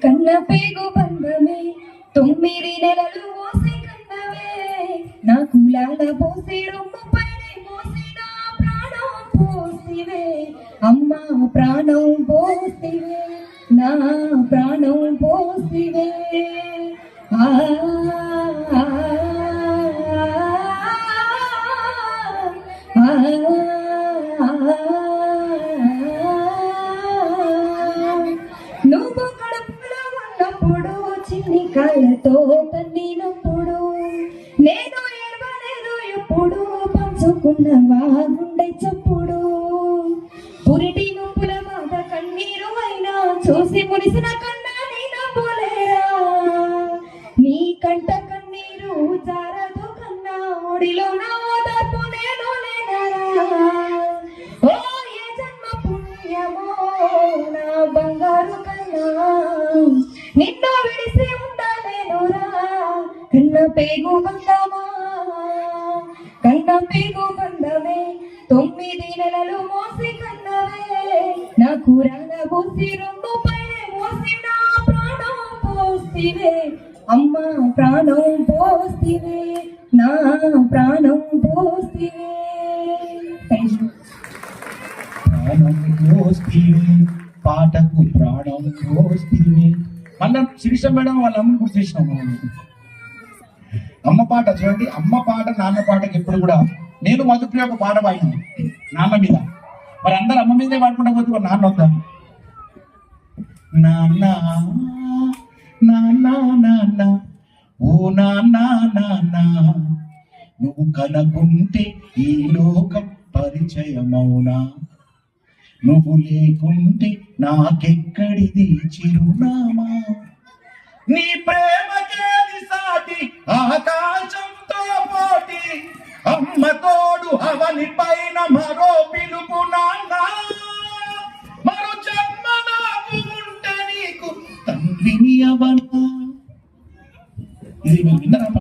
కన్న పేగు బంధమే 9 నెలలు మోసి కన్నవే నా కులాల పోసి రొమ్ము పైనే మోసిన ప్రాణం పోసివే అమ్మా ప్రాణం పోసివే నా ప్రాణం పోసివే ఆ నువ్వు కడుపులో ఉన్నప్పుడు చిన్ని కాళ్ళతో తన్నినప్పుడు నేను ఏడవలేదు ఎప్పుడు పంచుకున్నవా గుండె చప్పుడు పురిటి నొప్పుల బాధ కన్నీరు అయినా చూసి మురిసిన కన్నా నీ నవ్వులేరా నీ కంట కన్నీరు జారదు కన్నా ఒడిలో నా ఓదార్పు నేను లేనరా ఓ ఏ జన్మ పుణ్యమో నా బంగారు కన్నా నిన్ను విడిసి ఉండలేనురా కన్న పేగు బంధమా కన్న పేగు బంధమే 9 నెలలు మోసి కన్నవే నా కూరల పోసి రొమ్ము పైనే మోసిన ప్రాణం పోసివే అమ్మా ప్రాణం పోసివే నా ప్రాణం పోసివే ప్రాణం పోసివే పాటకు ప్రాణం పోసివే మళ్ళా శిరీష మేడం వాళ్ళ అమ్మని గుర్తు చేసినాం. అమ్మ పాట చూడండి, అమ్మ పాట నాన్న పాటకి ఎప్పుడు కూడా నేను మధుప్రియ ఒక పాట పాడినాను నాన్న మీద. మరి అందరు అమ్మ మీదే పాడుకుంటా పోతే మరి నాన్న వద్దాం. నాన్న నాన్న నాన్న ఓ నాన్న నాన్న నువ్వు కనుకుంటే ఈ లోకం పరిచయమౌనా, నువ్వు లేకుంటే నాకెక్కడిది చిరునామా, నీ ప్రేమకేది సాటి ఆకాశంతో పోటీ, అమ్మ తోడు అవని పైన మరో పిలుపు నాన్న, మరో జన్మ నాకు ఉంటే నీకు తండ్రిని అవనా. ఇది విన్నారా?